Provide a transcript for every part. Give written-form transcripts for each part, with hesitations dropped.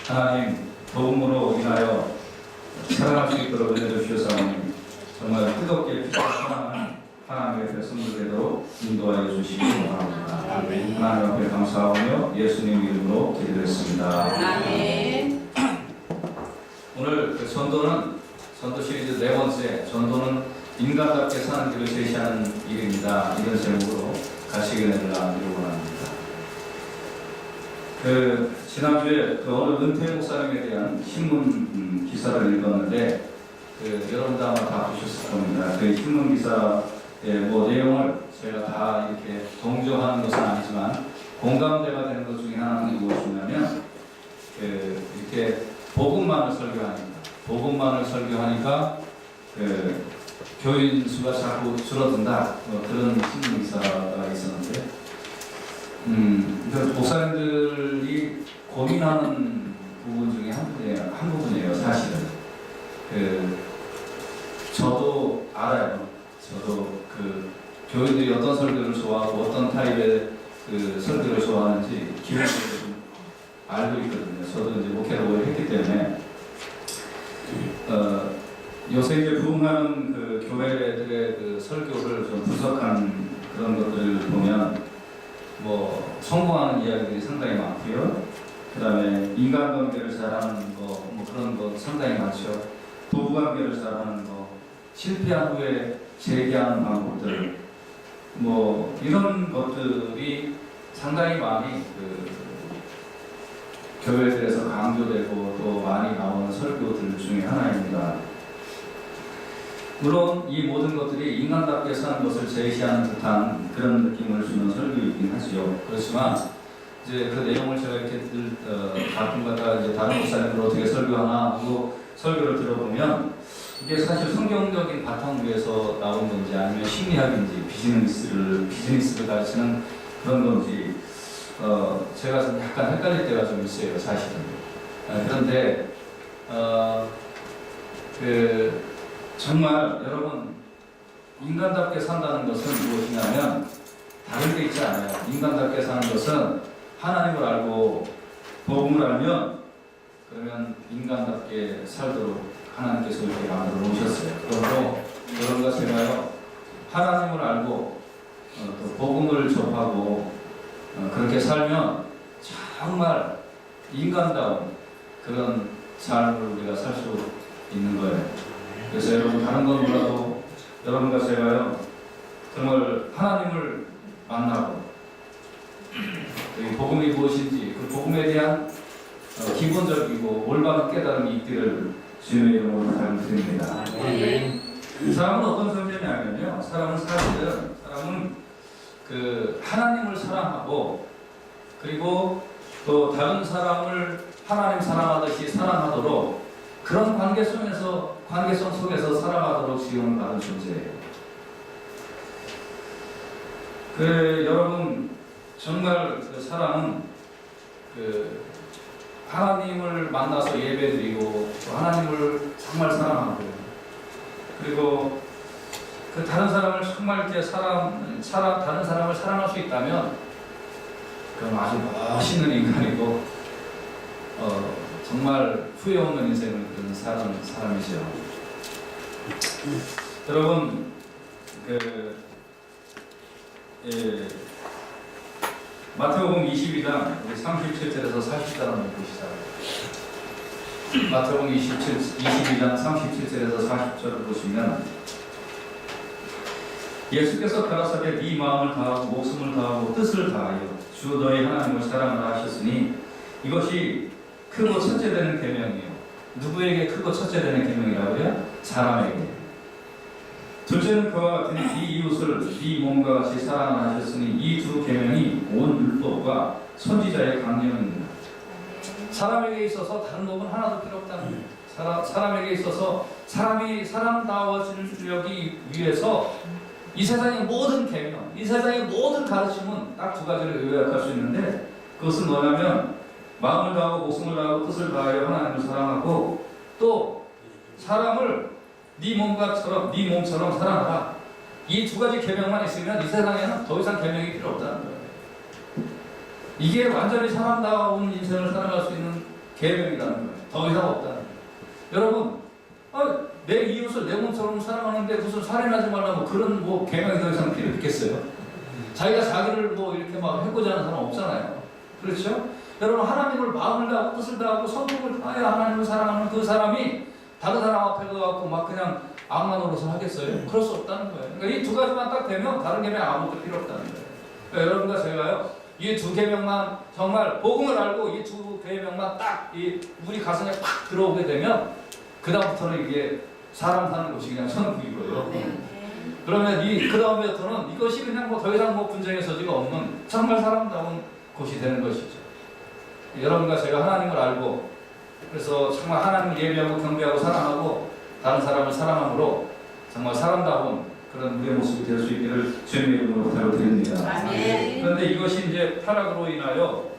하나님 복음으로 인하여 살아갈 수 있도록 은혜주시옵사오니 정말 뜨겁게 사랑하는 하나님의 백성들 되도록 인도하여 주시기 바랍니다. 하나님 앞에 감사하며 예수님 이름으로 기도했습니다. 아멘. 오늘 전도 시리즈 네 번째 전도는 인간답게 사는 길을 제시하는 일입니다. 이런 제목으로 가시게 되라 이루고 합니다. 지난주에 어느 은퇴 목사님에 대한 신문 기사를 읽었는데 여러분도 아마 다 보셨을 겁니다. 그 신문 기사의 내용을 제가 다 이렇게 동조하는 것은 아니지만 공감대가 되는 것 중에 하나는 무엇이냐면 이렇게 복음만을 설교하니까 교인 수가 자꾸 줄어든다 그런 신문 기사가 있었는데 목사님들이 고민하는 부분 중에 한 부분이에요. 사실은 저도 알아요. 저도 교인들이 어떤 설교를 좋아하고 어떤 타입의 설교를 좋아하는지 기본적으로 좀 알고 있거든요. 저도 이제 목회를 오래 했기 때문에 요새 이제 부흥하는 교회들의 설교를 좀 분석한 그런 것들을 보면 성공하는 이야기들이 상당히 많고요. 그 다음에 인간관계를 잘하는 그런 거 상당히 많죠. 부부관계를 잘하는 거, 실패한 후에 재기하는 방법들, 이런 것들이 상당히 많이 교회들에서 강조되고 또 많이 나오는 설교들 중에 하나입니다. 물론 이 모든 것들이 인간답게 사는 것을 제시하는 듯한 그런 느낌을 주는 설교이긴 하죠. 그렇지만 이제 그 내용을 제가 이렇게 가끔가다 이제 다른 목사님들 어떻게 설교하나 하고 설교를 들어보면 이게 사실 성경적인 바탕 위에서 나온 건지 아니면 심리학인지 비즈니스를 가르치는 그런 건지 제가 좀 약간 헷갈릴 때가 좀 있어요, 사실은. 그런데 정말 여러분 인간답게 산다는 것은 무엇이냐면 다른 게 있지 않아요. 인간답게 사는 것은 하나님을 알고 복음을 알면 그러면 인간답게 살도록 하나님께서 이렇게 만들어 놓으셨어요. 그러므로 여러분과 제가요 하나님을 알고 또 복음을 접하고 그렇게 살면 정말 인간다운 그런 삶을 우리가 살 수 있는 거예요. 그래서 여러분 다른 건 몰라도 여러분과 제가요 정말 하나님을 만나고 이 복음이 무엇인지 그 복음에 대한 기본적이고 올바른 깨달음이 있기를 주님의 이름으로 부탁드립니다. 사람은 어떤 존재냐면요, 사람은 하나님을 사랑하고 그리고 또 다른 사람을 하나님 사랑하듯이 사랑하도록 그런 관계성 속에서 살아가도록 지원을 받은 존재예요. 여러분 정말 사람은 하나님을 만나서 예배드리고 또 하나님을 정말 사랑하고 그리고 다른 사람을 정말 이렇게 다른 사람을 사랑할 수 있다면 그럼 아주 멋있는 인간이고 정말 후회 없는 인생을 사는 사람이죠. 여러분 마태복음 22장 37절에서 40절을 보시죠. 마태복음 22장 37절에서 40절을 보시면 예수께서 가라사대 네 마음을 다하고 목숨을 다하고 뜻을 다하여 주 너희 하나님을 사랑하라 하셨으니 이것이 크고 첫째 되는 계명이요. 누구에게 크고 첫째 되는 계명이라고요? 사람에게. 둘째는 그와 같으니 네 이웃을 네 몸과 같이 사랑하라 하셨으니 이 두 계명이 온 율법과 선지자의 강령입니다. 사람에게 있어서 다른 법은 하나도 필요 없다는 거예요. 사람에게 있어서 사람이 사람다워지려기 위해서 이 세상의 모든 계명, 이 세상의 모든 가르침은 딱 두 가지를 요약할 수 있는데 그것은 뭐냐면 마음을 다하고 목숨을 다하고 뜻을 다하여 하나님을 사랑하고 또 사람을 네 몸처럼 사랑하라. 이 두 가지 계명만 있으면 이 세상에는 더 이상 계명이 필요 없다는 거예요. 이게 완전히 사람다운 인생을 살아갈 수 있는 계명이라는 거예요. 더 이상 없다는 거예요. 여러분, 내 이웃을 내 몸처럼 사랑하는데 무슨 살인하지 말라고 그런 뭐 계명이 더 이상 필요 있겠어요? 자기가 자기를 뭐 이렇게 막 해코지 하는 사람 없잖아요. 그렇죠? 여러분, 하나님을 마음을 다하고 뜻을 다하고 성품을 다해야 하나님을 사랑하는 그 사람이 다른 사람 앞에 가갖고 막 그냥 악만 노릇을 하겠어요? 그럴 수 없다는 거예요. 그러니까 이 두 가지만 딱 되면 다른 계명 아무것도 필요 없다는 거예요. 그러니까 여러분과 제가요, 이 두 계명만 정말 복음을 알고 이 두 계명만 딱 이 우리 가슴에 팍 들어오게 되면 그 다음부터는 이게 사람 사는 곳이 그냥 천국이고요. 그러면 그 다음부터는 이것이 그냥 뭐 더 이상 뭐 분쟁의 소지가 없는 정말 사람다운 곳이 되는 것이죠. 여러분과 제가 하나님을 알고 그래서 정말 하나님을 예배하고 경배하고 사랑하고 다른 사람을 사랑함으로 정말 사람다운 그런 우리의 모습이 될 수 있기를 주님의 이름으로 부탁드립니다. 그런데 이것이 이제 타락으로 인하여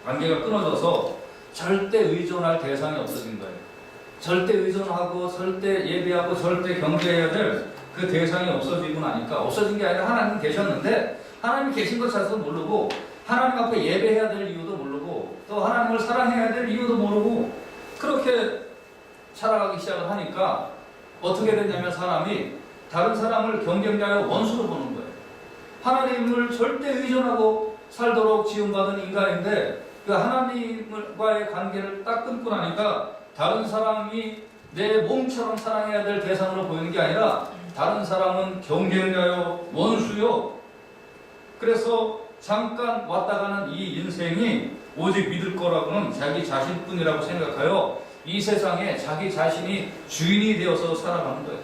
관계가 끊어져서 절대 의존할 대상이 없어진 거예요. 절대 의존하고 절대 예배하고 절대 경배해야 될 그 대상이 없어지고 나니까, 없어진 게 아니라 하나님 계셨는데 하나님이 계신 것 자체도 모르고 하나님 앞에 예배해야 될 이유도 모르고 또 하나님을 사랑해야 될 이유도 모르고 그렇게 살아가기 시작을 하니까 어떻게 됐냐면 사람이 다른 사람을 경쟁자여 원수로 보는 거예요. 하나님을 절대 의존하고 살도록 지음받은 인간인데 그 하나님과의 관계를 딱 끊고 나니까 다른 사람이 내 몸처럼 사랑해야 될 대상으로 보이는 게 아니라 다른 사람은 경쟁자요, 원수요. 그래서 잠깐 왔다 가는 이 인생이 오직 믿을 거라고는 자기 자신뿐이라고 생각하여 이 세상에 자기 자신이 주인이 되어서 살아가는 거예요.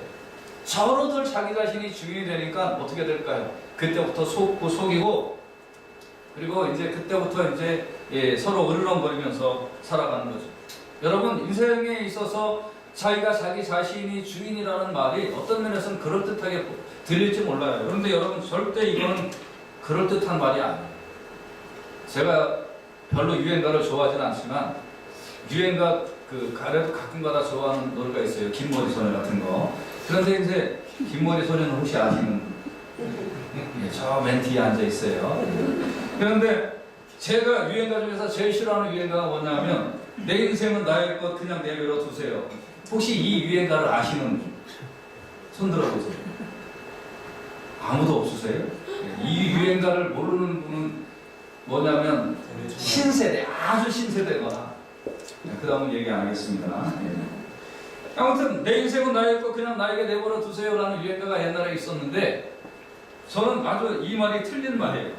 저로들 자기 자신이 주인이 되니까 어떻게 될까요? 그때부터 속고 속이고 그리고 이제 그때부터 이제 서로 으르렁거리면서 살아가는 거죠. 여러분, 인생에 있어서 자기가 자기 자신이 주인이라는 말이 어떤 면에서는 그럴듯하게 들릴지 몰라요. 그런데 여러분, 절대 이거는 그럴듯한 말이 아니에요. 제가 별로 유행가를 좋아하진 않지만 유행가 가래도 가끔가다 좋아하는 노래가 있어요. 긴머리 소녀 같은 거. 그런데 이제 긴머리 소녀는 혹시 아시는? 저 맨 뒤에 앉아 있어요. 그런데 제가 유행가 중에서 제일 싫어하는 유행가가 뭐냐면 내 인생은 나의 것 그냥 내버려 두세요. 혹시 이 유행가를 아시는 손 들어보세요. 아무도 없으세요? 이 유행가를 모르는 분은 뭐냐면 신세대, 아주 신세대거나. 그 다음은 얘기 안 하겠습니다. 아무튼 내 인생은 나의 것 그냥 나에게 내버려 두세요 라는 유행가가 옛날에 있었는데 저는 아주 이 말이 틀린 말이에요.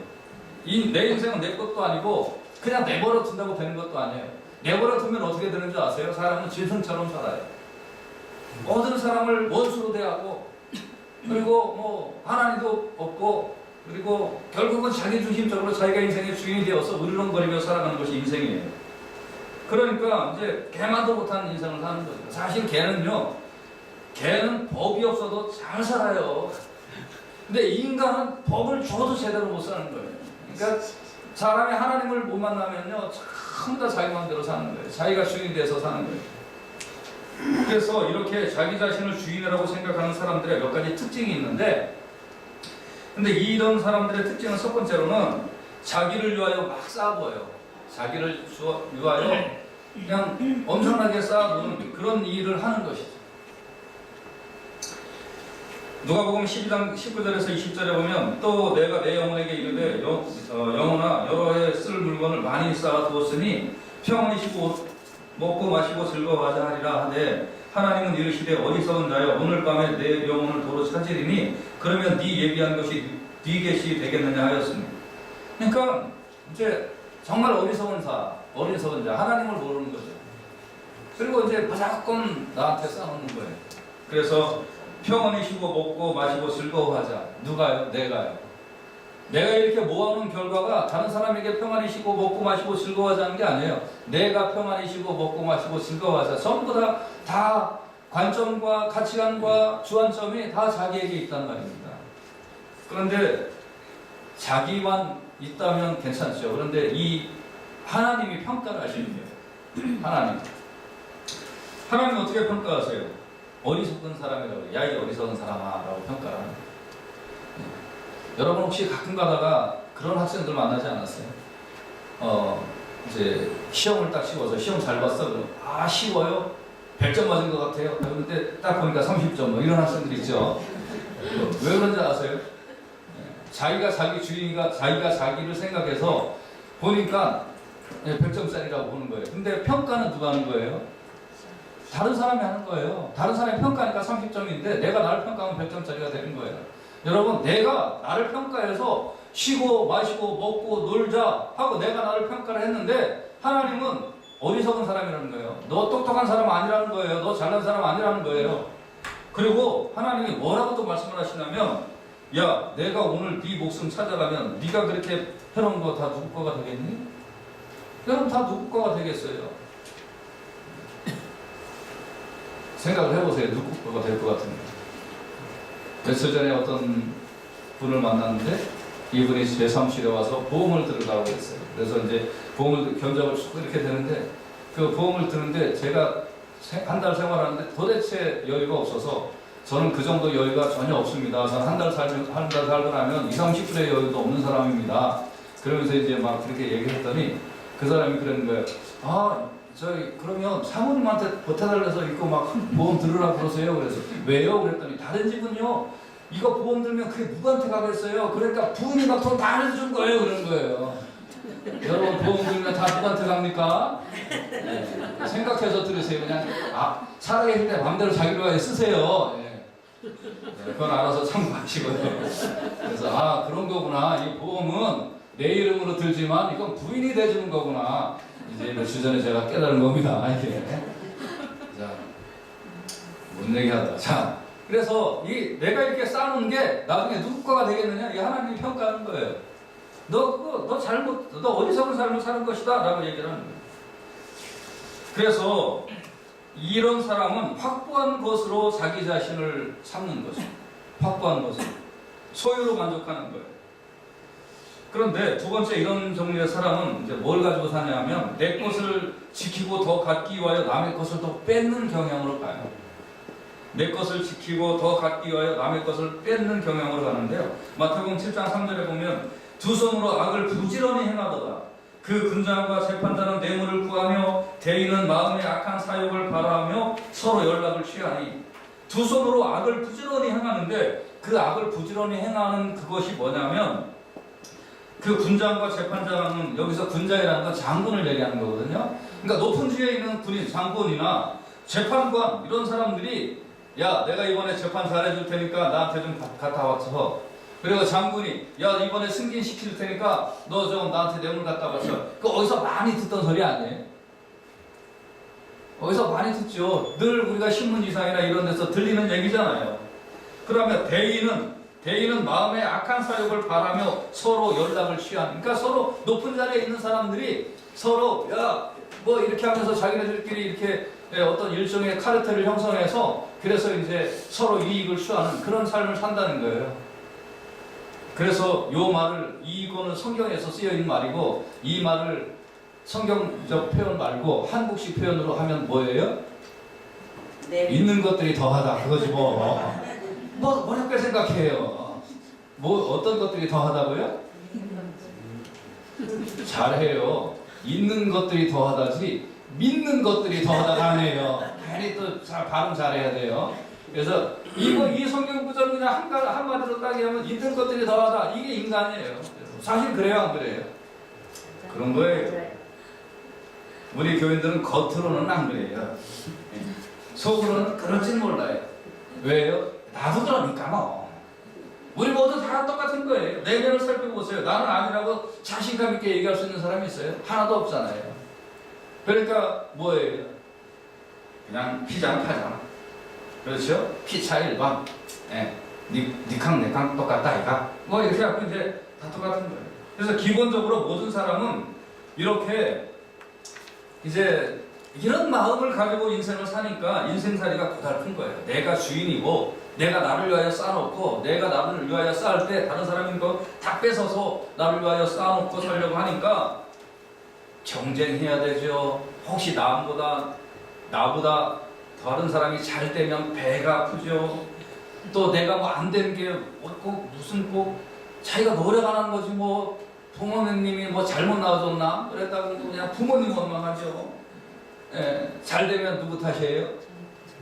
내 인생은 내 것도 아니고 그냥 내버려 둔다고 되는 것도 아니에요. 내버려 두면 어떻게 되는 줄 아세요? 사람은 짐승처럼 살아요. 모든 사람을 원수로 대하고 그리고 뭐 하나님도 없고 그리고 결국은 자기 중심적으로 자기가 인생의 주인이 되어서 으르렁거리며 살아가는 것이 인생이에요. 그러니까 이제 개만도 못하는 인생을 사는 거죠. 사실 개는 법이 없어도 잘 살아요. 근데 인간은 법을 줘도 제대로 못 사는 거예요. 그러니까 사람이 하나님을 못 만나면요 전부 다 자기 마음대로 사는 거예요. 자기가 주인이 돼서 사는 거예요. 그래서 이렇게 자기 자신을 주인이라고 생각하는 사람들의 몇 가지 특징이 있는데, 근데 이런 사람들의 특징은 첫 번째로는 자기를 위하여 막 쌓아보여요. 자기를 위하여 그냥 엄청나게 쌓아두는 그런 일을 하는 것이죠. 누가복음 12장 19절에서 20절에 보면 또 내가 내 영혼에게 이르되 영혼아 여러 해 쓸 물건을 많이 쌓아두었으니 평안히 쉬고 먹고 마시고 즐거워하자 하리라 하되 하나님은 이르시되 어리석은 자여 오늘 밤에 내 영혼을 도로 찾으리니 그러면 네 예비한 것이 네 것이 되겠느냐 하였습니다. 그러니까 이제 정말 어리석은 자 하나님을 모르는 거죠. 그리고 이제 무조건 나한테 쌓아놓는 거예요. 그래서 평안히 쉬고 먹고 마시고 즐거워하자. 누가요? 내가요. 내가 이렇게 모아놓은 결과가 다른 사람에게 평안히 쉬고 먹고 마시고 즐거워하자는 게 아니에요. 내가 평안히 쉬고 먹고 마시고 즐거워하자. 전부 다 관점과 가치관과 주안점이 다 자기에게 있단 말입니다. 그런데 자기만 있다면 괜찮죠. 그런데 이 하나님이 평가를 하시는 거예요. 하나님 어떻게 평가하세요? 어리석은 사람이라고, 야 이 어리석은 사람아 라고 평가를 합니다. 여러분 혹시 가끔 가다가 그런 학생들 만나지 않았어요? 이제 시험을 딱 치고서 시험 잘 봤어. 그럼 아 쉬워요? 100점 맞은 것 같아요. 그런데 딱 보니까 30점 뭐 이런 학생들 있죠. 왜 그런지 아세요? 자기가 자기 주인이가 자기가 자기를 생각해서 보니까 100점짜리라고 보는 거예요. 근데 평가는 누가 하는 거예요? 다른 사람이 하는 거예요. 다른 사람이 평가하니까 30점인데 내가 나를 평가하면 100점짜리가 되는 거예요. 여러분, 내가 나를 평가해서 쉬고 마시고 먹고 놀자 하고 내가 나를 평가를 했는데 하나님은 어리석은 사람이라는 거예요. 너 똑똑한 사람 아니라는 거예요. 너 잘난 사람 아니라는 거예요. 그리고 하나님이 뭐라고 또 말씀을 하시냐면, 야, 내가 오늘 네 목숨 찾아가면 네가 그렇게 해놓은 거 다 누구 거가 되겠니? 여러분, 다 누구 거가 되겠어요? 생각을 해보세요. 누구 거가 될 것 같은데. 며칠 전에 어떤 분을 만났는데 이분이 제 사무실에 와서 보험을 들으라고 했어요. 그래서 이제 보험을 견적을 쭉 이렇게 되는데 그 보험을 드는데 제가 한 달 생활하는데 도대체 여유가 없어서 저는 그 정도 여유가 전혀 없습니다. 저는 한 달 살고 나면 20, 30분의 여유도 없는 사람입니다. 그러면서 이제 막 그렇게 얘기했더니 그 사람이 그러는 거예요. 아, 저희 그러면 사모님한테 보태달래서 이거 막 보험 들으라고 그러세요. 그래서 왜요? 그랬더니 다른 집은요 이거 보험 들면 그게 누구한테 가겠어요? 그러니까 부인이 막 돈 다 내준 거예요. 그러는 거예요. 여러분, 보험 들면 다 누구한테 갑니까? 네. 생각해서 들으세요. 그냥 살아계실 때 마음대로 자기 위하여 쓰세요. 네. 그건 알아서 참고하시고요. 그래서 그런 거구나. 이 보험은 내 이름으로 들지만 이건 부인이 대주는 거구나. 이제 며칠 전에 제가 깨달은 겁니다. 이게. 자, 뭔 얘기하다. 자, 그래서 내가 이렇게 쌓아놓은 게 나중에 누구 거가 되겠느냐? 이게 하나님이 평가하는 거예요. 너 어디서든 삶을 사는 것이다. 라고 얘기를 하는 거예요. 그래서 이런 사람은 확보한 것으로 자기 자신을 삼는 거죠. 확보한 것으로. 소유로 만족하는 거예요. 그런데 두 번째 이런 종류의 사람은 이제 뭘 가지고 사냐면 내 것을 지키고 더 갖기 위하여 남의 것을 더 뺏는 경향으로 가요. 내 것을 지키고 더 갖기 위하여 남의 것을 뺏는 경향으로 가는데요. 마태복음 7장 3절에 보면 두 손으로 악을 부지런히 행하도다. 그 군장과 재판자는 뇌물을 구하며 대인은 마음의 악한 사욕을 바라하며 서로 연락을 취하니. 두 손으로 악을 부지런히 행하는데 그 악을 부지런히 행하는 그것이 뭐냐면 그 군장과 재판장은 여기서 군장이라는 건 장군을 얘기하는 거거든요. 그러니까 높은 지위에 있는 군인, 장군이나 재판관 이런 사람들이 야, 내가 이번에 재판 잘해줄 테니까 나한테 좀 갖다 와서. 그리고 장군이 야, 이번에 승진시킬 테니까 너 좀 나한테 뇌물 갖다 와서. 그 어디서 많이 듣던 소리 아니에요? 어디서 많이 듣죠. 늘 우리가 신문지상이나 이런 데서 들리는 얘기잖아요. 그러면 대인은 마음의 악한 사욕을 바라며 서로 연락을 취하는. 그러니까 서로 높은 자리에 있는 사람들이 서로 야, 뭐 이렇게 하면서 자기네들끼리 이렇게 어떤 일종의 카르텔을 형성해서 그래서 이제 서로 이익을 취하는 그런 삶을 산다는 거예요. 그래서 이 말을, 이거는 성경에서 쓰여있는 말이고 이 말을 성경적 표현 말고 한국식 표현으로 하면 뭐예요? 네. 있는 것들이 더하다. 그거지 뭐. 어렵게 생각해요. 뭐 어떤 것들이 더하다고요? 잘해요. 있는 것들이 더하다지 믿는 것들이 더하다가 아니에요. 괜히 또 발음 잘해야 돼요. 그래서 이 성경 구절을 그냥 한마디로 딱 하면 있는 것들이 더하다. 이게 인간이에요. 사실 그래요, 안 그래요? 그런 거예요. 우리 교인들은 겉으로는 안 그래요. 속으로는 그럴진 몰라요. 왜요? 나도 그러니까 뭐. 우리 모두 다 똑같은 거예요. 내면을 살펴보세요. 나는 아니라고 자신감 있게 얘기할 수 있는 사람이 있어요? 하나도 없잖아요. 그러니까 뭐예요? 그냥 피장 파장. 그렇죠? 피차 일반. 니캉 내캉 똑같다 이가. 뭐 이렇게 하고 이제 다 똑같은 거예요. 그래서 기본적으로 모든 사람은 이렇게 이제 이런 마음을 가지고 인생을 사니까 인생살이가 고달픈 거예요. 내가 주인이고 내가 나를 위하여 쌓아놓고 내가 나를 위하여 쌓을 때 다른 사람인 거 다 뺏어서 나를 위하여 쌓아놓고 살려고 하니까 경쟁해야 되죠. 혹시 나보다 다른 사람이 잘 되면 배가 아프죠. 또 내가 뭐 안 되는 게 꼭 무슨 꼭 자기가 노력하는 거지 뭐 부모님이 뭐 잘못 낳아줬나? 그랬다고 그냥 부모님 원망하죠. 예, 잘 되면 누구 탓이에요?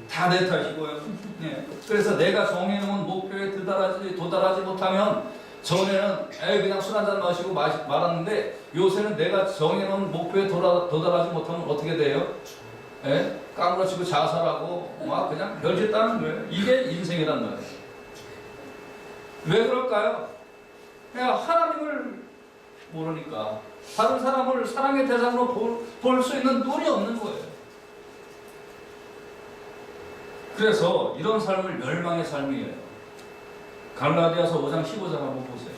다 내 탓이고요. 예, 그래서 내가 정해놓은 목표에 도달하지 못하면 전에는 그냥 술 한잔 마시고 말았는데 요새는 내가 정해놓은 목표에 도달하지 못하면 어떻게 돼요? 예? 까무러치고 자살하고 막 그냥 별짓 따는 거예요. 이게 인생이란 말이에요. 왜 그럴까요? 그냥 하나님을 모르니까 다른 사람을 사랑의 대상으로 볼 수 있는 눈이 없는 거예요. 그래서 이런 삶을 멸망의 삶이에요. 갈라디아서 5장 15절 한번 보세요.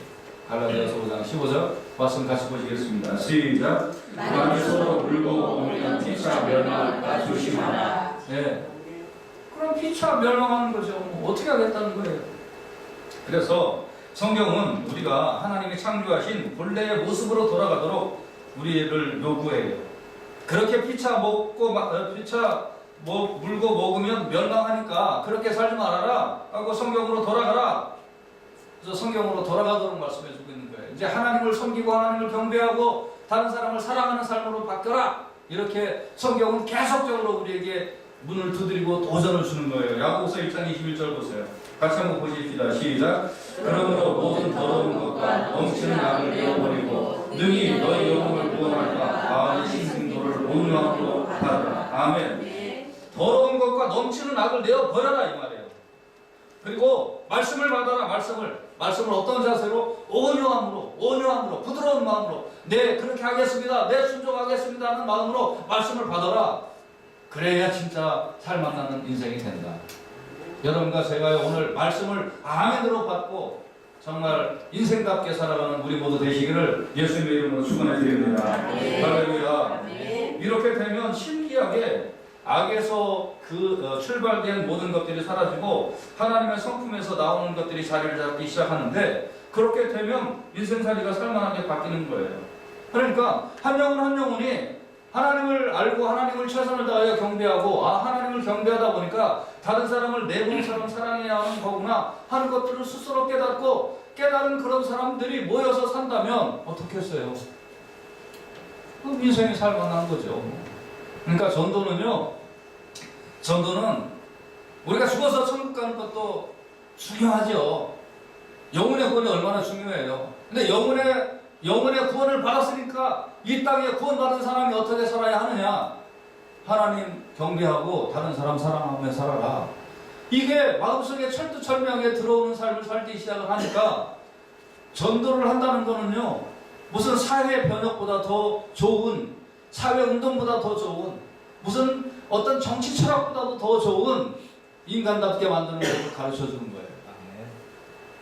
갈라디아서 5장 15절 말씀 같이 보시겠습니다. 시작. 만일 서로 울고 오면 피차 멸망할까 조심하라. 네. 그럼 피차 멸망하는 거죠. 어떻게 하겠다는 거예요. 그래서 성경은 우리가 하나님이 창조하신 본래의 모습으로 돌아가도록 우리를 요구해요. 그렇게 피차 물고 먹으면 멸망하니까 그렇게 살지 말아라 하고 성경으로 돌아가라. 그래서 성경으로 돌아가도록 말씀해주고 있는 거예요. 이제 하나님을 섬기고 하나님을 경배하고 다른 사람을 사랑하는 삶으로 바뀌어라. 이렇게 성경은 계속적으로 우리에게 문을 두드리고 도전을 주는 거예요. 야고보서 1장 21절 보세요. 같이 한번 보십시다. 시작. 그러므로 모든 더러운 것과 넘치는 악을 내어버리고 능히 너희 영혼을 구원할까 마음의 신승도를 온유함으로 받으라. 아멘. 더러운 것과 넘치는 악을 내어버려라 이 말이에요. 그리고 말씀을 받아라. 말씀을 어떤 자세로? 온유함으로 부드러운 마음으로 네 그렇게 하겠습니다. 네 순종하겠습니다 하는 마음으로 말씀을 받아라. 그래야 진짜 살만나는 인생이 된다. 여러분과 제가 오늘 말씀을 아멘으로 받고 정말 인생답게 살아가는 우리 모두 되시기를 예수님의 이름으로 축원해 드립니다. 할렐루야. 이렇게 되면 신기하게 악에서 출발된 모든 것들이 사라지고 하나님의 성품에서 나오는 것들이 자리를 잡기 시작하는데 그렇게 되면 인생살이가 살만하게 바뀌는 거예요. 그러니까 한 영혼이 하나님을 알고 하나님을 최선을 다하여 경배하고 하나님을 경배하다 보니까 다른 사람을 내 몸처럼 사랑해야 하는 거구나 하는 것들을 스스로 깨닫고 깨달은 그런 사람들이 모여서 산다면 어떻게 했어요? 인생이 살만한 거죠. 그러니까 전도는 우리가 죽어서 천국 가는 것도 중요하죠. 영혼의 구원이 얼마나 중요해요. 근데 영혼의 구원을 받았으니까 이 땅에 구원받은 사람이 어떻게 살아야 하느냐? 하나님 경배하고 다른 사람 사랑하며 살아라. 이게 마음속에 철두철미하게 들어오는 삶을 살기 시작을 하니까 전도를 한다는 거는요, 무슨 사회 변혁보다 더 좋은, 사회 운동보다 더 좋은, 무슨 어떤 정치 철학보다도 더 좋은 인간답게 만드는 것을 가르쳐 주는 거예요.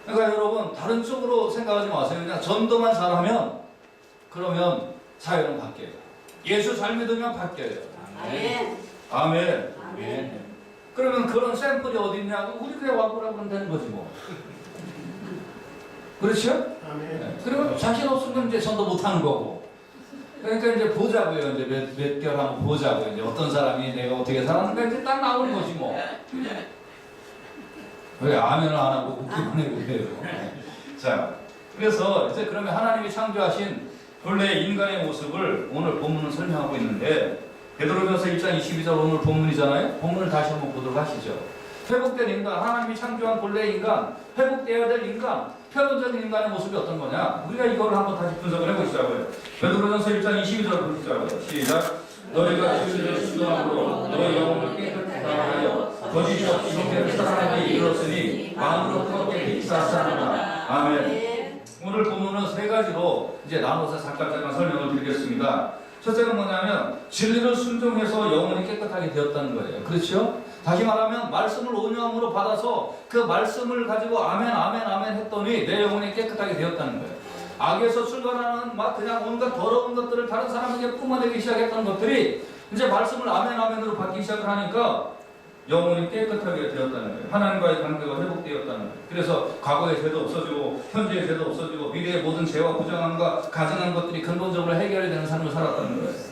그러니까 여러분 다른 쪽으로 생각하지 마세요. 그냥 전도만 잘하면 그러면 사회는 바뀌어요. 예수 잘 믿으면 바뀌어요. 아멘. 아멘. 아멘. 그러면 그런 샘플이 어디 있냐고 우리 교회 와보라고 하면 되는 거지 뭐. 그렇죠? 아멘. 그리고 자신 없으면 이제 전도 못하는 거고. 그러니까 이제 보자고요. 이제 몇 개월 한번 보자고요. 이제 어떤 사람이 내가 어떻게 살았는가 이제 딱 나오는 거지 뭐. 왜 아멘을 안 하고 웃기만 해도 돼요. 자, 그래서 이제 그러면 하나님이 창조하신 본래 인간의 모습을 오늘 본문은 설명하고 있는데 베드로전서 1장 22절 오늘 본문이잖아요. 본문을 다시 한번 보도록 하시죠. 회복된 인간, 하나님이 창조한 본래 인간, 회복되어야 될 인간, 표현적인 인간의 모습이 어떤 거냐? 우리가 이걸 한번 다시 분석을 해보시자고요. 베드로전서 1장 22절 보시자고요. 시작. 너희가 주를 순종함으로 너희 영혼을 깨끗하게 하여 거짓이 없이 형제를 사랑하게 이르렀으니 마음으로 뜨겁게 기사하라. 아멘. 오늘 본문은 세 가지로 이제 나눠서 잠깐 설명을 드리겠습니다. 첫째는 뭐냐면 진리를 순종해서 영혼이 깨끗하게 되었다는 거예요. 그렇죠? 다시 말하면 말씀을 온유함으로 받아서 그 말씀을 가지고 아멘 아멘 아멘 했더니 내 영혼이 깨끗하게 되었다는 거예요. 악에서 출발하는 막 그냥 온갖 더러운 것들을 다른 사람에게 뿜어내기 시작했던 것들이 이제 말씀을 아멘 아멘으로 받기 시작을 하니까 영혼이 깨끗하게 되었다는 거예요. 하나님과의 관계가 회복되었다는 거예요. 그래서 과거의 죄도 없어지고 현재의 죄도 없어지고 미래의 모든 죄와 부정함과 가증한 것들이 근본적으로 해결이 되는 삶을 살았다는 거예요.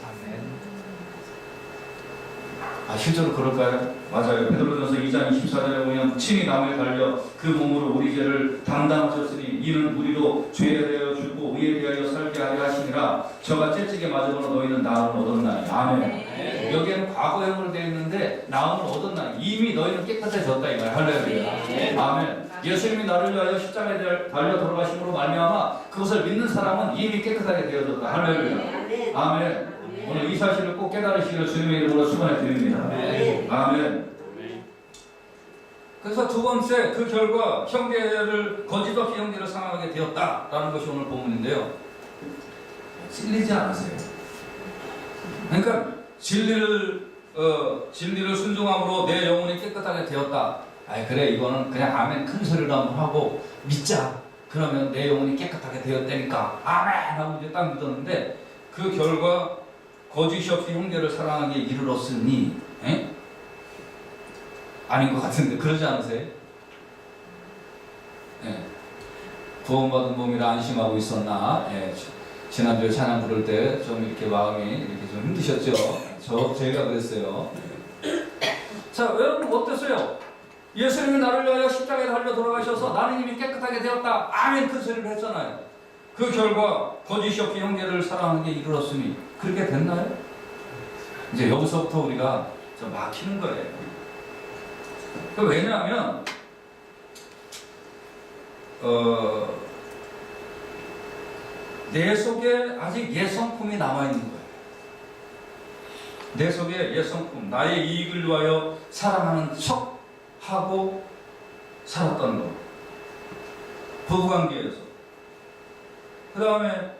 실제로 그럴까요? 맞아요. 베드로전서 2장 24절에 보면 친히 나무에 달려 그 몸으로 우리 죄를 담당하셨으니 이는 우리로 죄에 대하여 죽고 의에 대하여 살게 하려 하시니라. 저가 채찍에 맞으므로 너희는 나음을 얻었나니. 아멘. 여기에는 과거형으로 되어 있는데 나음을 얻었나니. 이미 너희는 깨끗해졌다 이거야. 할렐루야. 아멘. 예수님이 나를 위하여 십자가에 달려 돌아가심으로 말미암아 그것을 믿는 사람은 이미 깨끗하게 되어졌다. 할렐루야. 아멘. 오늘 이 사실을 꼭 깨달으시기를 주님의 이름으로 축원해 드립니다. 아멘. 그래서 두 번째, 그 결과 형제를 거짓 없이 형제를 사랑하게 되었다라는 것이 오늘 본문인데요. 찔리지 않으세요. 그러니까 진리를 순종함으로 내 영혼이 깨끗하게 되었다. 아이 그래, 이거는 그냥 아멘 큰 소리로 한번 하고 믿자. 그러면 내 영혼이 깨끗하게 되었다니까 아멘 하고 이제 딱 믿었는데 그 결과 거짓이 없이 형제를 사랑하기에 이르렀으니, 에? 아닌 것 같은데 그러지 않으세요? 예. 구원받은 몸이라 안심하고 있었나? 예. 지난주에 찬양 부를 때 좀 이렇게 마음이 이렇게 좀 힘드셨죠? 제가 그랬어요. 자, 여러분 어땠어요? 예수님이 나를 위하여 십자가에 달려 돌아가셔서 나는 이미 깨끗하게 되었다. 아멘 그 소리를 했잖아요. 그 결과 거짓이 없이 형제를 사랑하기에 이르렀으니 그렇게 됐나요? 이제 여기서부터 우리가 좀 막히는 거예요. 왜냐하면 내 속에 아직 옛 성품이 남아있는 거예요. 내 속에 옛 성품, 나의 이익을 위하여 사랑하는 척하고 살았던 것. 부부관계에서, 그 다음에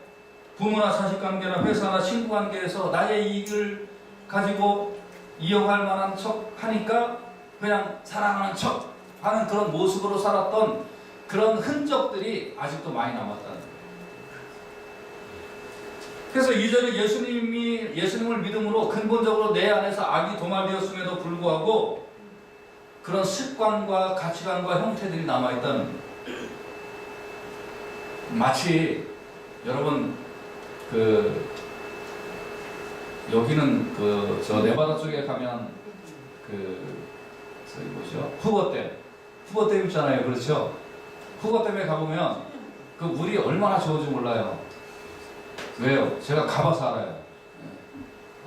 부모나 자식관계나 회사나 친구관계에서 나의 이익을 가지고 이용할 만한 척 하니까 그냥 사랑하는 척 하는 그런 모습으로 살았던 그런 흔적들이 아직도 많이 남았다는 거예요. 그래서 이전에 예수님을 믿음으로 근본적으로 내 안에서 악이 도말되었음에도 불구하고 그런 습관과 가치관과 형태들이 남아있다는 거예요. 마치 여러분 여기는 저 네바다 쪽에 가면 저기 뭐죠? 후보댐 있잖아요. 그렇죠? 후보댐에 가보면 그 물이 얼마나 좋은지 몰라요. 왜요? 제가 가봐서 알아요.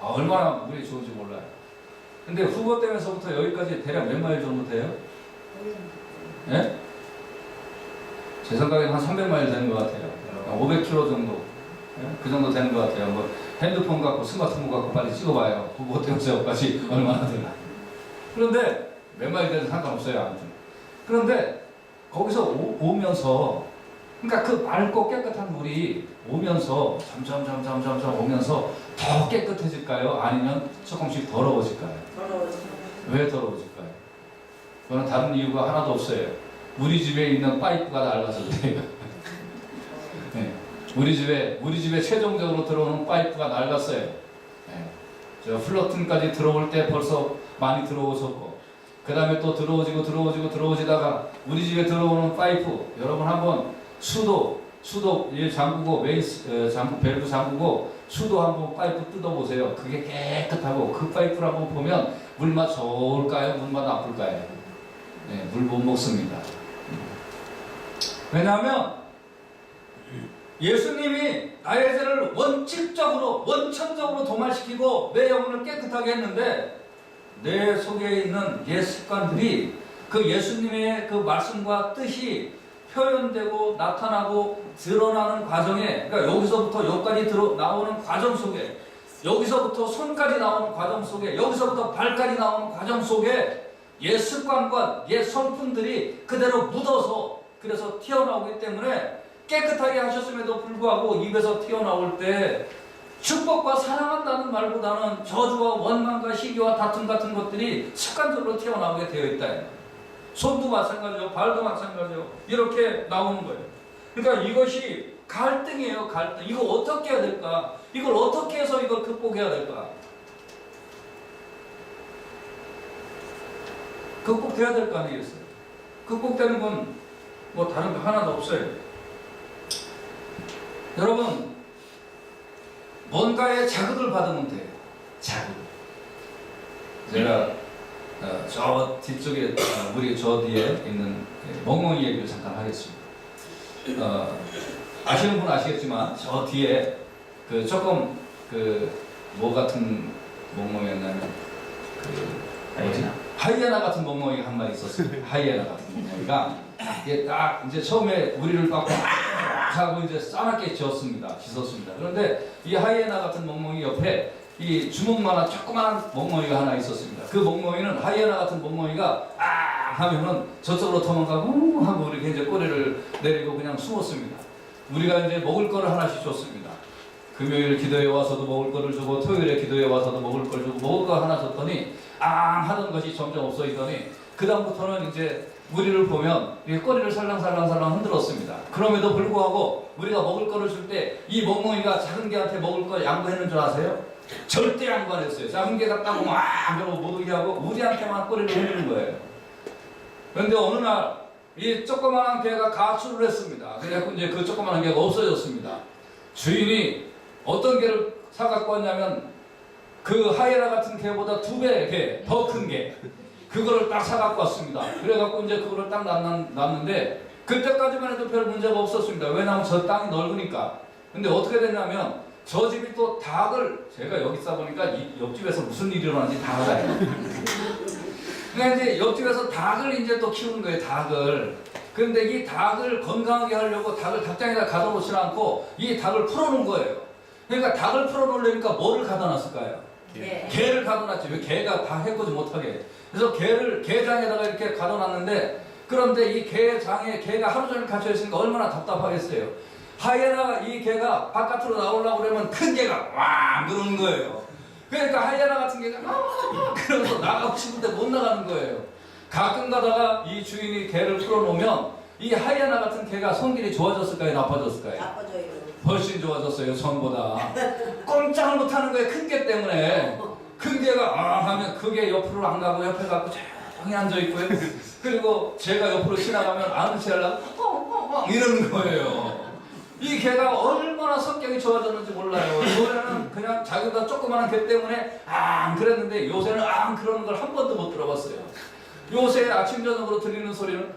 얼마나 물이 좋은지 몰라요. 근데 후보댐에서부터 여기까지 대략 몇 마일 정도 돼요? 예? 제 생각에는 한 300마일 되는 것 같아요. 500km 정도. 예? 그 정도 되는 것 같아요. 뭐 핸드폰 갖고 스마트폰 갖고 빨리 찍어봐요. 후보댐에서까지 얼마나 되나. 그런데 몇 마일 돼도 상관없어요. 아무튼. 그런데 거기서 오면서, 그러니까 그 맑고 깨끗한 물이 오면서 점점 오면서 더 깨끗해질까요? 아니면 조금씩 더러워질까요? 왜 더러워질까요? 그건 다른 이유가 하나도 없어요. 우리 집에 있는 파이프가 낡아서 그래요. 네. 우리 집에 최종적으로 들어오는 파이프가 낡았어요. 네. 저 플러튼까지 들어올 때 벌써 많이 들어오셨고, 그 다음에 또 들어오지다가 우리 집에 들어오는 파이프, 여러분 한번 수도 잠그고 밸브 잠그고 수도 한번 파이프 뜯어보세요. 그게 깨끗하고 그 파이프를 한번 보면 물맛 좋을까요? 물맛 나쁠까요? 네, 물 못 먹습니다. 왜냐하면 예수님이 나의 죄를 원천적으로 도말시키고 내 영혼을 깨끗하게 했는데 내 속에 있는 옛 습관들이 그 예수님의 그 말씀과 뜻이 표현되고 나타나고 드러나는 과정에, 그러니까 여기서부터 여기까지 나오는 과정 속에, 여기서부터 손까지 나오는 과정 속에, 여기서부터 발까지 나오는 과정 속에 옛 습관과 옛 성품들이 그대로 묻어서 그래서 튀어나오기 때문에 깨끗하게 하셨음에도 불구하고 입에서 튀어나올 때 축복과 사랑한다는 말보다는 저주와 원망과 시기와 다툼 같은 것들이 습관적으로 튀어나오게 되어 있다. 손도 마찬가지요, 발도 마찬가지요. 이렇게 나오는 거예요. 그러니까 이것이 갈등이에요, 갈등. 이거 어떻게 해야 될까? 이걸 어떻게 해서 이걸 극복해야 될까? 극복돼야 될 거 아니겠어요? 극복되는 건 뭐 다른 거 하나도 없어요. 여러분, 뭔가에 자극을 받으면 돼요. 자극. 제가 저 뒤쪽에 우리 저 뒤에 있는 멍멍이 얘기를 잠깐 하겠습니다. 아시는 분 아시겠지만 저 뒤에 그 조금 뭐 같은 멍멍이였냐면 뭐지? 하이에나 같은 멍멍이가 한 마리 있었어요. 하이에나 같은 멍멍이가 이게 딱 이제 처음에 우리를 막 하고 이제 싸납게 짖었습니다. 그런데 이 하이에나 같은 멍멍이 옆에 이 주먹만한 조그만한 멍멍이가 하나 있었습니다. 그 멍멍이는 하이에나 같은 멍멍이가 하면은 저쪽으로 도망가고 하고 이렇게 이제 꼬리를 내리고 그냥 숨었습니다. 우리가 이제 먹을 거를 하나씩 줬습니다. 금요일 기도에 와서도 먹을 거를 주고 토요일에 기도에 와서도 먹을 걸 주고 먹을 거 하나 줬더니 하던 것이 점점 없어지더니 그 다음부터는 이제 우리를 보면 꼬리를 살랑살랑 흔들었습니다. 그럼에도 불구하고 우리가 먹을 거를 줄 때 이 멍멍이가 작은 개한테 먹을 거 양보했는 줄 아세요? 절대 양보 안 했어요. 작은 개가 따고 막 그러고 못 오게 하고 우리한테만 꼬리를 흔드는 거예요. 그런데 어느 날 이 조그만한 개가 가출을 했습니다. 그래갖고 이제 그 조그만한 개가 없어졌습니다. 주인이 어떤 개를 사갖고 왔냐면 그 하이에나 같은 개보다 2배 개, 더 큰 개. 그거를 딱 사갖고 왔습니다. 그래갖고 이제 그거를 딱 놨는데 그때까지만 해도 별 문제가 없었습니다. 왜냐하면 저 땅이 넓으니까. 근데 어떻게 됐냐면 저 집이 또 닭을 제가 여기 있어보니까 이 옆집에서 무슨 일이 일어나는지 다 알아요. 그러니까 이제 옆집에서 닭을 이제 또 키우는 거예요. 닭을. 그런데 이 닭을 건강하게 하려고 닭을 닭장에다 가둬놓지 않고 이 닭을 풀어놓은 거예요. 그러니까 닭을 풀어놓으려니까 뭐를 가둬놨을까요? 개를 가둬놨지. 왜 개가 다 해코지 못하게. 그래서 개장에다가 이렇게 가둬놨는데 그런데 이 개장에 개가 하루 종일 갇혀있으니까 얼마나 답답하겠어요. 하이에나 이 개가 바깥으로 나오려고 그러면 큰 개가 왕 그러는 거예요. 그러니까 하이에나 같은 개가 그러면서 나가고 싶은데 못 나가는 거예요. 가끔 가다가 이 주인이 개를 풀어놓으면 이 하이에나 같은 개가 성질이 좋아졌을까요? 나빠졌을까요? 나빠져요. 훨씬 좋아졌어요. 전보다. 꼼짝을 못하는 거예요. 큰 개 때문에. 큰 개가 하면 그게 옆으로 안 가고 옆에 가고 조용히 앉아있고요. 그리고 제가 옆으로 지나가면 아는 체 하려고 이러는 거예요. 이 개가 얼마나 성격이 좋아졌는지 몰라요. 요새는 그냥 자기보다 조그마한 개 때문에 그랬는데 요새는 그러는 걸 한 번도 못 들어봤어요. 요새 아침 저녁으로 들리는 소리는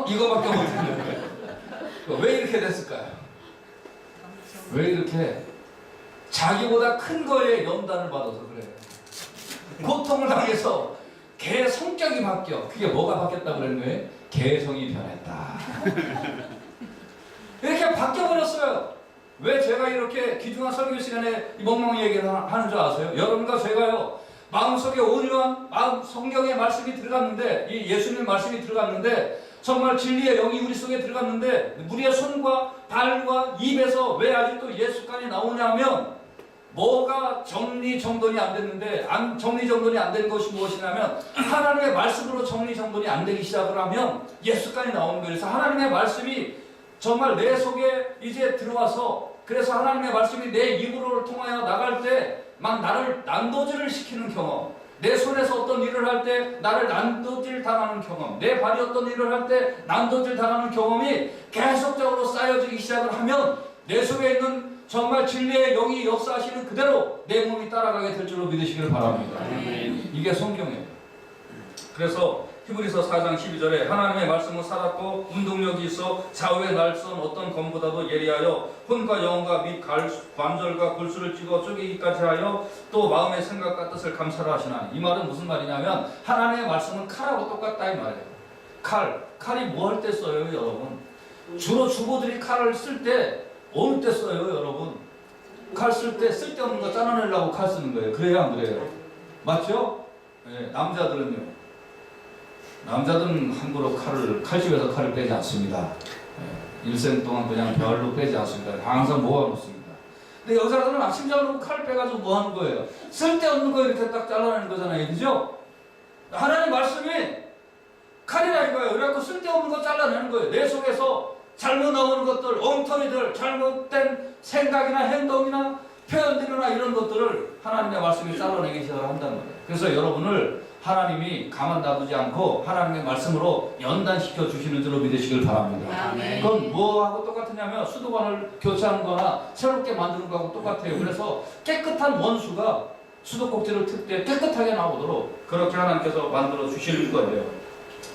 이거밖에 못 들려요. 왜 이렇게 됐을까요? 왜 이렇게 자기보다 큰 거에 연단을 받아서 그래요. 고통을 당해서 개 성격이 바뀌어. 그게 뭐가 바뀌었다고 그랬는 거예요? 개성이 변했다. 이렇게 바뀌어버렸어요. 왜 제가 이렇게 귀중한 설교 시간에 이 멍멍이 얘기를 하는 줄 아세요? 여러분과 제가요 마음속에 온유한 성경의 말씀이 들어갔는데 이 예수님의 말씀이 들어갔는데 정말 진리의 영이 우리 속에 들어갔는데 우리의 손과 발과 입에서 왜 아직도 예수까지 나오냐면 뭐가 정리정돈이 안 됐는데 정리정돈이 안 된 것이 무엇이냐면 하나님의 말씀으로 정리정돈이 안 되기 시작을 하면 예수까지 나오는 거예요. 그래서 하나님의 말씀이 정말 내 속에 이제 들어와서 그래서 하나님의 말씀이 내 입으로를 통하여 나갈 때 막 나를 난도질을 시키는 경험, 내 손에서 어떤 일을 할 때 나를 난도질 당하는 경험, 내 발이 어떤 일을 할 때 난도질 당하는 경험이 계속적으로 쌓여지기 시작을 하면 내 속에 있는 정말 진리의 영이 역사하시는 그대로 내 몸이 따라가게 될 줄로 믿으시기를 바랍니다. 이게 성경이에요. 그래서 히브리서 4장 12절에 하나님의 말씀은 살았고 운동력이 있어 좌우의 날선 어떤 검보다도 예리하여 혼과 영혼과 및 관절과 골수를 찍어 쪼개기까지 하여 또 마음의 생각과 뜻을 감찰을 하시나니. 이 말은 무슨 말이냐면 하나님의 말씀은 칼하고 똑같다 이 말이에요. 칼이 뭐 할 때 써요 여러분? 주로 주부들이 칼을 쓸 때 어느 때 써요 여러분? 칼 쓸 때 쓸데없는 거 잘라내려고 칼 쓰는 거예요. 그래요 안 그래요? 맞죠? 네, 남자들은요. 남자들은 함부로 칼집에서 칼을 빼지 않습니다. 일생 동안 그냥 별로 빼지 않습니다. 항상 모아놓습니다. 근데 여자들은 아침 저녁으로 칼을 빼가지고 뭐 하는 거예요? 쓸데없는 거 이렇게 딱 잘라내는 거잖아요. 그죠? 하나님 말씀이 칼이라 이거예요. 그래갖고 쓸데없는 거 잘라내는 거예요. 내 속에서 잘못 나오는 것들, 엉터리들, 잘못된 생각이나 행동이나 표현들이나 이런 것들을 하나님의 말씀이 잘라내기 시작을 한단 말이에요. 그래서 여러분을 하나님이 가만 놔두지 않고 하나님의 말씀으로 연단시켜 주시는 줄로 믿으시길 바랍니다. 그건 뭐하고 똑같으냐면 수도관을 교체하는 거나 새롭게 만드는 거하고 똑같아요. 그래서 깨끗한 원수가 수도꼭지를 틀 때 깨끗하게 나오도록 그렇게 하나님께서 만들어 주시는 거예요.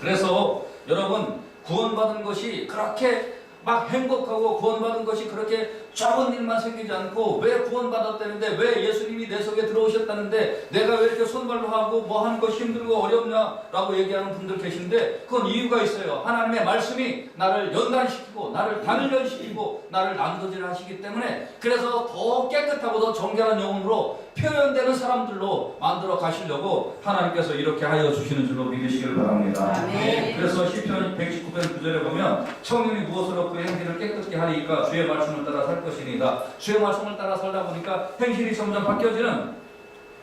그래서 여러분 구원받은 것이 그렇게 막 행복하고 구원받은 것이 그렇게 적은 일만 생기지 않고 왜 구원받았다는데 왜 예수님이 내 속에 들어오셨다는데 내가 왜 이렇게 손발로 하고 뭐 하는 것이 힘들고 어렵냐라고 얘기하는 분들 계신데 그건 이유가 있어요. 하나님의 말씀이 나를 연단시키고 나를 단련시키고 나를 난도질 하시기 때문에 그래서 더 깨끗하고 더 정결한 영혼으로 표현되는 사람들로 만들어 가시려고 하나님께서 이렇게 하여 주시는 줄로 믿으시기를 바랍니다. 아멘. 그래서 시편 119편 9절에 보면 청년이 무엇으로 그 행실을 깨끗게 하리까 주의 말씀을 따라 살 것이니이다. 주의 말씀을 따라 살다 보니까 행실이 점점 바뀌어지는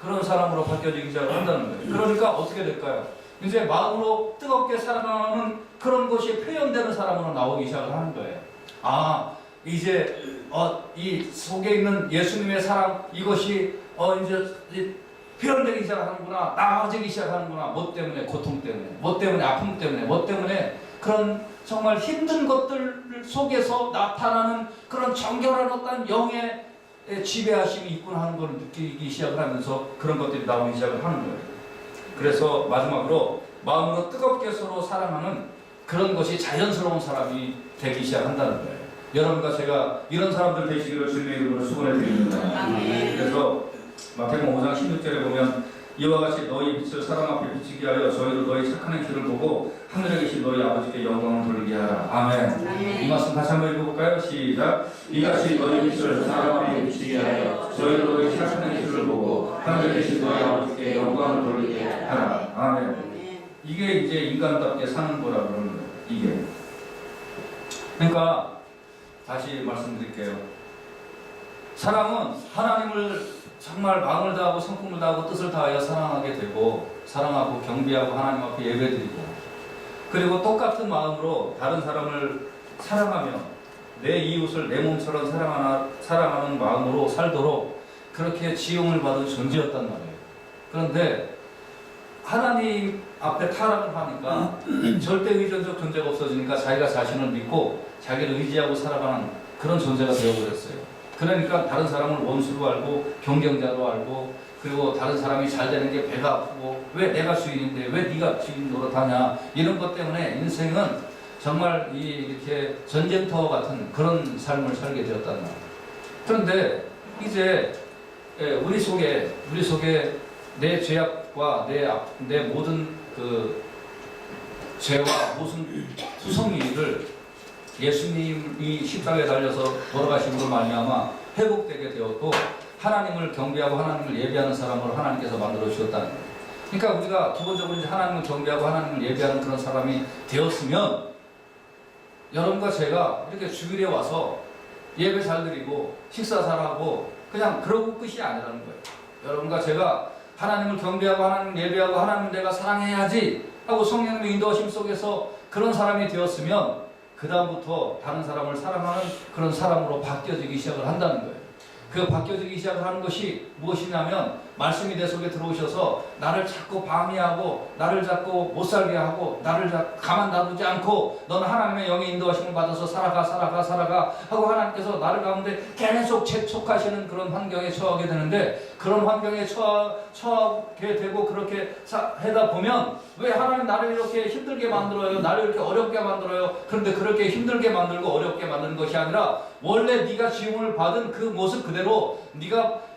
그런 사람으로 바뀌어지기 시작을 한다는 거예요. 그러니까 어떻게 될까요? 이제 마음으로 뜨겁게 사랑하는 그런 것이 표현되는 사람으로 나오기 시작을 하는 거예요. 아, 이제 이 속에 있는 예수님의 사랑 이것이 이제 표현되기 시작하는구나, 나아지기 시작하는구나. 뭐 때문에? 고통 때문에, 뭐 때문에? 아픔 때문에, 뭐 때문에? 그런 정말 힘든 것들 속에서 나타나는 그런 정결한 어떤 영의 지배하심이 있구나 하는 걸 느끼기 시작을 하면서 그런 것들이 나오기 시작을 하는 거예요. 그래서 마지막으로 마음으로 뜨겁게 서로 사랑하는 그런 것이 자연스러운 사람이 되기 시작한다는 거예요. 여러분과 제가 이런 사람들 되시기를 주님의 이름으로 축원해 드립니다. 그래서 마태복음 5장 16절에 보면 이와 같이 너희 빛을 사람 앞에 비치게 하여 저희도 너희 착한 행실을 보고 하늘에 계신 너희 아버지께 영광을 돌리게 하라. 아멘. 이 말씀 다시 한번 읽어볼까요? 시작. 이같이 너희 빛을 사람 앞에 비치게 하여 저희도 너희 착한 행실을 보고 하늘에 계신 너희 아버지께 영광을 돌리게 하라. 아멘. 이게 이제 인간답게 사는 거라고 그러는 거예요. 이게. 그러니까 다시 말씀드릴게요. 사랑은 하나님을 정말 마음을 다하고 성품을 다하고 뜻을 다하여 사랑하게 되고 사랑하고 경배하고 하나님 앞에 예배드리고 그리고 똑같은 마음으로 다른 사람을 사랑하며 내 이웃을 내 몸처럼 사랑하는 마음으로 살도록 그렇게 지용을 받은 존재였단 말이에요. 그런데 하나님 앞에 타락을 하니까 절대 의존적 존재가 없어지니까 자기가 자신을 믿고 자기를 의지하고 살아가는 그런 존재가 되어버렸어요. 그러니까 다른 사람을 원수로 알고 경쟁자로 알고 그리고 다른 사람이 잘 되는 게 배가 아프고 왜 내가 주인인데 왜 네가 주인 노릇하냐 이런 것 때문에 인생은 정말 이렇게 전쟁터 같은 그런 삶을 살게 되었다는 말이에요. 그런데 이제 우리 속에 내 죄악과 내 모든 그 죄와 모든 투성이를 예수님이 십자가에 달려서 돌아가심으로 말미암아 회복되게 되었고 하나님을 경배하고 하나님을 예배하는 사람으로 하나님께서 만들어 주셨다는 거예요. 그러니까 우리가 기본적으로 이제 하나님을 경배하고 하나님을 예배하는 그런 사람이 되었으면 여러분과 제가 이렇게 주일에 와서 예배 잘 드리고 식사 잘하고 그냥 그러고 끝이 아니라는 거예요. 여러분과 제가 하나님을 경배하고 하나님을 예배하고 하나님을 내가 사랑해야지 하고 성령님의 인도하심 속에서 그런 사람이 되었으면 그 다음부터 다른 사람을 사랑하는 그런 사람으로 바뀌어지기 시작을 한다는 거예요. 그 바뀌어지기 시작을 하는 것이 무엇이냐면 말씀이 내 속에 들어오셔서 나를 자꾸 방해하고 나를 자꾸 못살게 하고 나를 가만 놔두지 않고 너는 하나님의 영의 인도하심을 받아서 살아가 하고 하나님께서 나를 가운데 계속 재촉하시는 그런 환경에 처하게 되는데 그런 환경에 처하게 되고 그렇게 하다 보면 왜 하나님 나를 이렇게 힘들게 만들어요? 나를 이렇게 어렵게 만들어요? 그런데 그렇게 힘들게 만들고 어렵게 만드는 것이 아니라 원래 네가 지음을 받은 그 모습 그대로 네가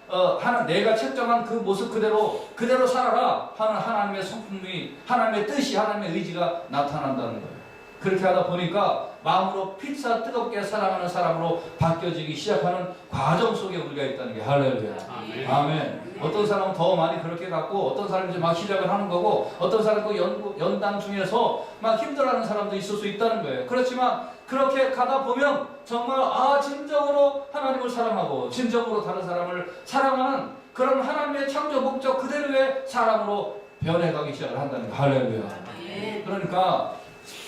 내가 책정한 그 모습 그대로 살아라 하는 하나님의 성품이 하나님의 뜻이 하나님의 의지가 나타난다는 거예요. 그렇게 하다 보니까 마음으로 피차 뜨겁게 사랑하는 사람으로 바뀌어지기 시작하는 과정 속에 우리가 있다는 게 할렐루야. 아멘. 어떤 사람은 더 많이 그렇게 갖고 어떤 사람은 이제 막 시작을 하는 거고 어떤 사람은 그 연당 중에서 막 힘들어하는 사람도 있을 수 있다는 거예요. 그렇지만 그렇게 가다 보면 정말 진정으로 하나님을 사랑하고 진정으로 다른 사람을 사랑하는 그런 하나님의 창조 목적 그대로의 사람으로 변해가기 시작을 한다는 거예요. 할렐루야. 그러니까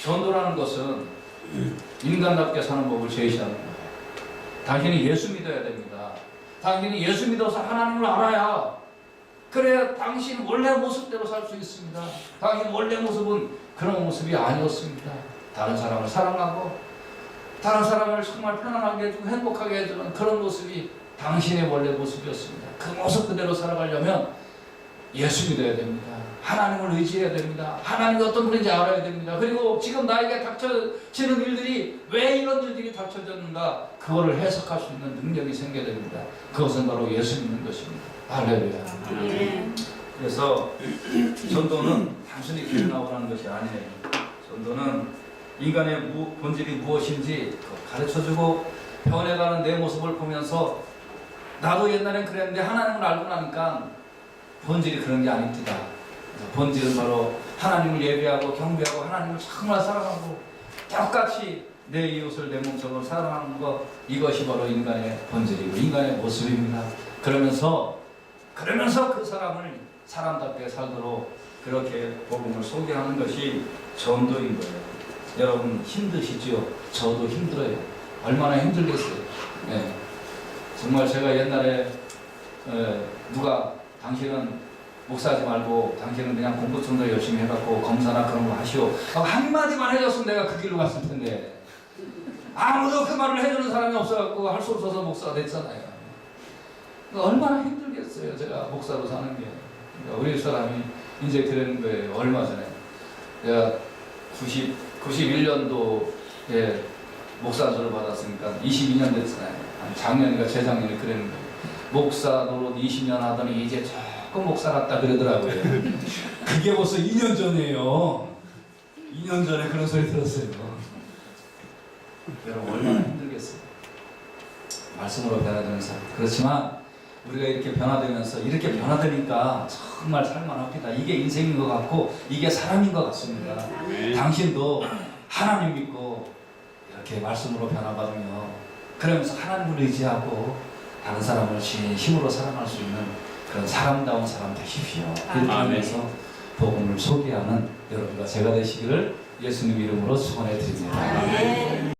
전도라는 것은 인간답게 사는 법을 제시하는 거예요. 당신이 예수 믿어야 됩니다. 당신이 예수 믿어서 하나님을 알아야 그래야 당신 원래 모습대로 살 수 있습니다. 당신 원래 모습은 그런 모습이 아니었습니다. 다른 사람을 사랑하고 다른 사람을 정말 편안하게 해주고 행복하게 해주는 그런 모습이 당신의 원래 모습이었습니다. 그 모습 그대로 살아가려면 예수 믿어야 됩니다. 하나님을 의지해야 됩니다. 하나님이 어떤 분인지 알아야 됩니다. 그리고 지금 나에게 닥쳐지는 일들이 왜 이런 일들이 닥쳐졌는가, 그거를 해석할 수 있는 능력이 생겨야 됩니다. 그것은 바로 예수 믿는 것입니다. 할렐루야. 그래서 전도는 단순히 교회 나오라는 것이 아니에요. 전도는 인간의 본질이 무엇인지 가르쳐주고 변해가는 내 모습을 보면서 나도 옛날엔 그랬는데 하나님을 알고 나니까 본질이 그런 게 아닙니다. 본질은 바로 하나님을 예배하고 경배하고 하나님을 정말 사랑하고 똑같이 내 이웃을 내 몸처럼 사랑하는 것, 이것이 바로 인간의 본질이고 인간의 모습입니다. 그러면서 그 사람을 사람답게 살도록 그렇게 복음을 소개하는 것이 전도인 거예요. 여러분 힘드시죠? 저도 힘들어요. 얼마나 힘들겠어요. 네. 정말 제가 옛날에 누가 당신은 목사하지 말고 당신은 그냥 공부 좀 더 열심히 해갖고 검사나 그런 거 하시오, 한마디만 해줬으면 내가 그 길로 갔을 텐데 아무도 그 말을 해주는 사람이 없어갖고 할 수 없어서 목사가 됐잖아요. 얼마나 힘들겠어요. 제가 목사로 사는 게. 그러니까 우리 사람이 이제 그러는 거예요. 얼마 전에 내가 91년도에 목사조를 받았으니까 22년 됐잖아요. 작년인가 재작년에 그러는 거예요. 목사 노릇 20년 하더니 이제 조금 목사 같다 그러더라고요. 그게 벌써 2년 전이에요. 2년 전에 그런 소리 들었어요. 여러분 얼마나 힘들겠어요. 말씀으로 변화되는 삶. 그렇지만 우리가 이렇게 변화되면서 이렇게 변화되니까 정말 살만합니다. 이게 인생인 것 같고 이게 사람인 것 같습니다. 당신도 하나님 믿고 이렇게 말씀으로 변화받으며 그러면서 하나님을 의지하고 다른 사람을 진심으로 사랑할 수 있는 그런 사람다운 사람 되십시오. 이렇게 하면서 복음을 소개하는 여러분과 제가 되시기를 예수님 이름으로 축원해 드립니다.